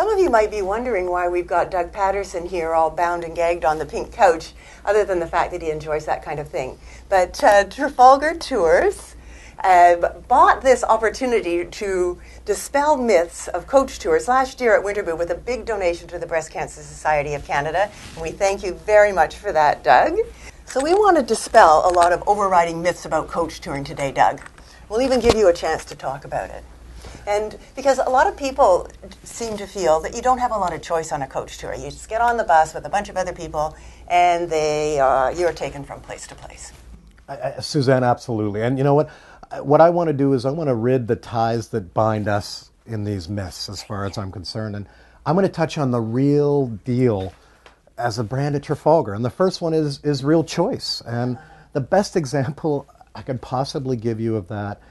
Some of you might be wondering why we've got Doug Patterson here all bound and gagged on the pink couch, other than the fact that he enjoys that kind of thing. But Trafalgar Tours bought this opportunity to dispel myths of coach tours last year at Winterboot with a big donation to the Breast Cancer Society of Canada. And we thank you very much for that, Doug. So we want to dispel a lot of overriding myths about coach touring today, Doug. We'll even give you a chance to talk about it. And because a lot of people seem to feel that you don't have a lot of choice on a coach tour. You just get on the bus with a bunch of other people and you're taken from place to place. Suzanne, absolutely. And you know what I want to do is I want to rid the ties that bind us in these myths as far as I'm concerned. And I'm going to touch on the real deal as a brand at Trafalgar. And the first one is real choice. And the best example I could possibly give you of that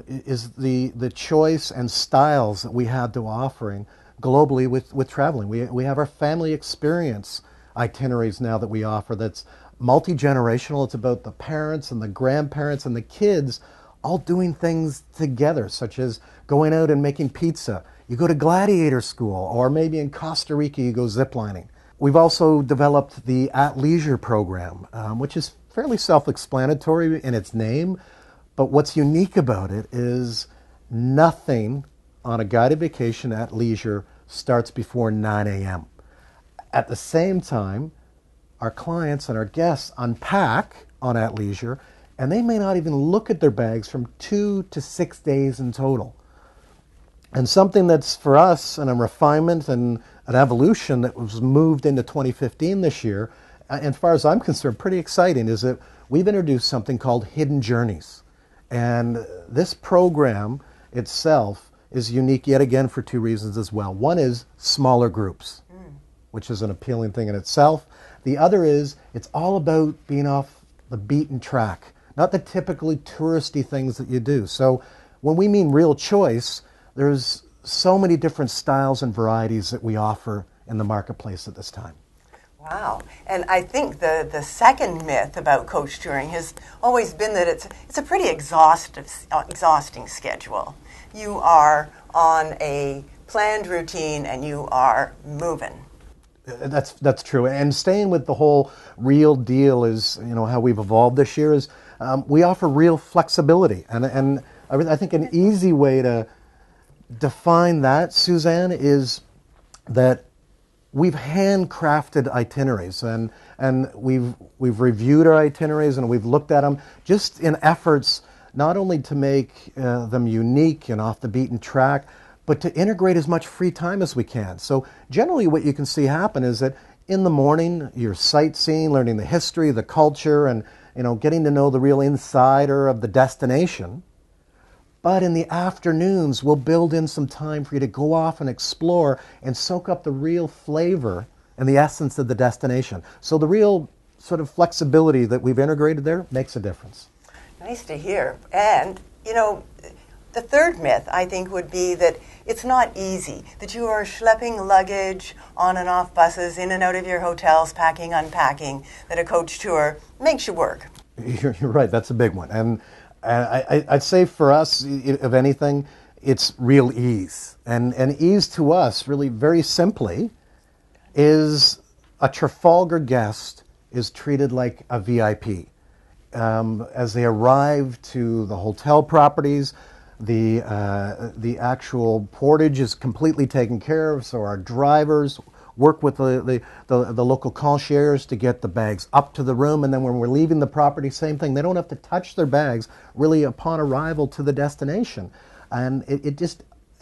is the choice and styles that we have to offering globally with traveling. We have our family experience itineraries now that we offer that's multi-generational. It's about the parents and the grandparents and the kids all doing things together, such as going out and making pizza. You go to gladiator school, or maybe in Costa Rica you go ziplining. We've also developed the At Leisure program, which is fairly self-explanatory in its name, but what's unique about it is nothing on a guided vacation at leisure starts before 9 a.m. At the same time, our clients and our guests unpack on At Leisure, and they may not even look at their bags from 2 to 6 days in total. And something that's for us a refinement and an evolution that was moved into 2015 this year, and as far as I'm concerned, pretty exciting, is that we've introduced something called Hidden Journeys. And this program itself is unique yet again for two reasons as well. One is smaller groups, which is an appealing thing in itself. The other is it's all about being off the beaten track, not the typically touristy things that you do. So when we mean real choice, there's so many different styles and varieties that we offer in the marketplace at this time. Wow. And I think the second myth about coach touring has always been that it's a pretty exhausting schedule. You are on a planned routine and you are moving. That's true. And staying with the whole real deal is, how we've evolved this year is we offer real flexibility. And I think an easy way to define that, Suzanne, is that we've handcrafted itineraries and we've reviewed our itineraries and we've looked at them just in efforts not only to make them unique and off the beaten track, but to integrate as much free time as we can. So generally what you can see happen is that in the morning you're sightseeing, learning the history, the culture, and getting to know the real insider of the destination. But in the afternoons, we'll build in some time for you to go off and explore and soak up the real flavor and the essence of the destination. So the real sort of flexibility that we've integrated there makes a difference. Nice to hear. And, the third myth, I think, would be that it's not easy, that you are schlepping luggage on and off buses, in and out of your hotels, packing, unpacking, that a coach tour makes you work. You're right. That's a big one. And I'd say for us, if anything, it's real ease. And ease to us, really very simply, is a Trafalgar guest is treated like a VIP. As they arrive to the hotel properties, the actual portage is completely taken care of, so our drivers work with the local concierge to get the bags up to the room, and then when we're leaving the property, same thing. They don't have to touch their bags really upon arrival to the destination. And it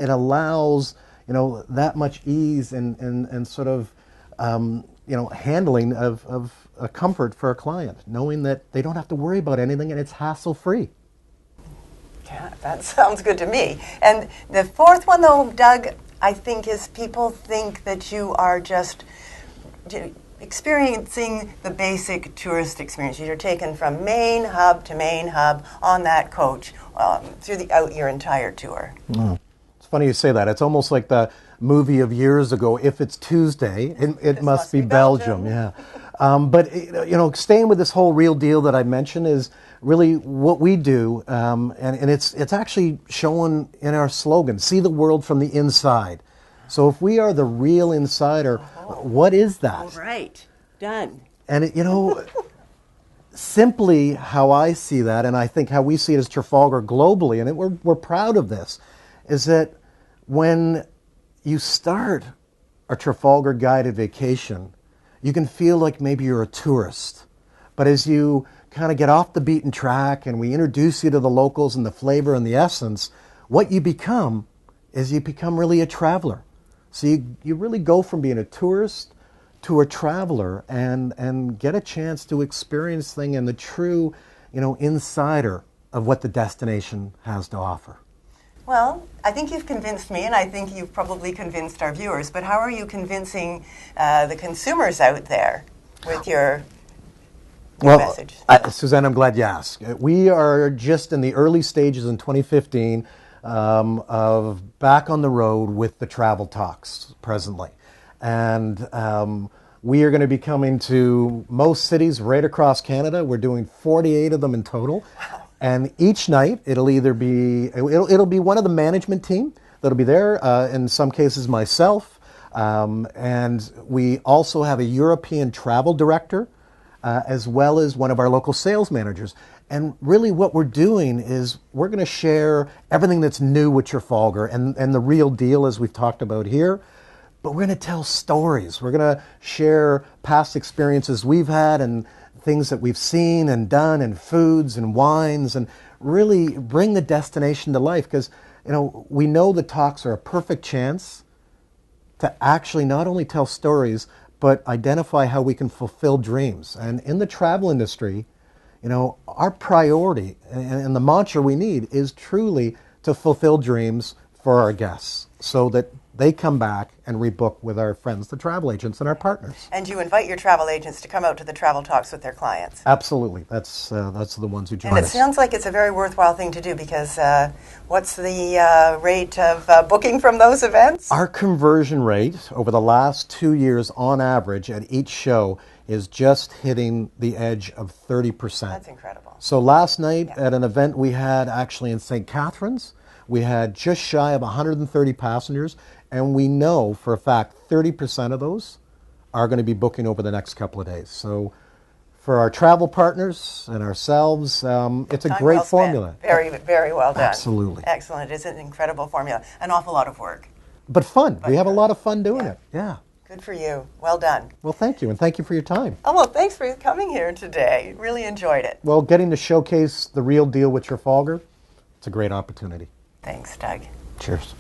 allows, that much ease and sort of, handling of a comfort for a client, knowing that they don't have to worry about anything and it's hassle-free. Yeah, that sounds good to me. And the fourth one, though, Doug, I think is people think that you are just experiencing the basic tourist experience. You're taken from main hub to main hub on that coach throughout your entire tour. Mm. It's funny you say that. It's almost like the movie of years ago, If It's Tuesday, it must be Belgium. Yeah. But staying with this whole real deal that I mentioned is really what we do, and it's actually shown in our slogan, see the world from the inside. So if we are the real insider, what is that? All right. Done. And, simply how I see that, and I think how we see it as Trafalgar globally, and we're proud of this, is that when you start a Trafalgar guided vacation, you can feel like maybe you're a tourist. But as you kind of get off the beaten track and we introduce you to the locals and the flavor and the essence, what you become is you become really a traveler. So you really go from being a tourist to a traveler and get a chance to experience things and the true, insider of what the destination has to offer. Well, I think you've convinced me, and I think you've probably convinced our viewers, but how are you convincing the consumers out there with your message? Suzanne, I'm glad you asked. We are just in the early stages in 2015 of back on the road with the travel talks presently. And we are going to be coming to most cities right across Canada. We're doing 48 of them in total. Wow. And each night it'll be one of the management team that'll be there, in some cases myself. And we also have a European travel director, as well as one of our local sales managers. And really what we're doing is we're going to share everything that's new with Trafalgar and the real deal, as we've talked about here. But we're going to tell stories. We're going to share past experiences we've had and things that we've seen and done and foods and wines and really bring the destination to life. Because, we know the talks are a perfect chance to actually not only tell stories, but identify how we can fulfill dreams. And in the travel industry, our priority and the mantra we need is truly to fulfill dreams for our guests so that they come back and rebook with our friends, the travel agents and our partners. And you invite your travel agents to come out to the travel talks with their clients. Absolutely. That's the ones who join us. And it sounds like it's a very worthwhile thing to do because what's the rate of booking from those events? Our conversion rate over the last 2 years on average at each show is just hitting the edge of 30%. That's incredible. So last night at an event we had actually in St. Catharines, we had just shy of 130 passengers, and we know for a fact 30% of those are going to be booking over the next couple of days. So for our travel partners and ourselves, it's a great formula. Very, very well done. Absolutely. Excellent. It is an incredible formula. An awful lot of work. But fun. We have a lot of fun doing it. Yeah. Good for you. Well done. Well, thank you, and thank you for your time. Oh, well, thanks for coming here today. Really enjoyed it. Well, getting to showcase the real deal with Trafalgar, it's a great opportunity. Thanks, Doug. Cheers.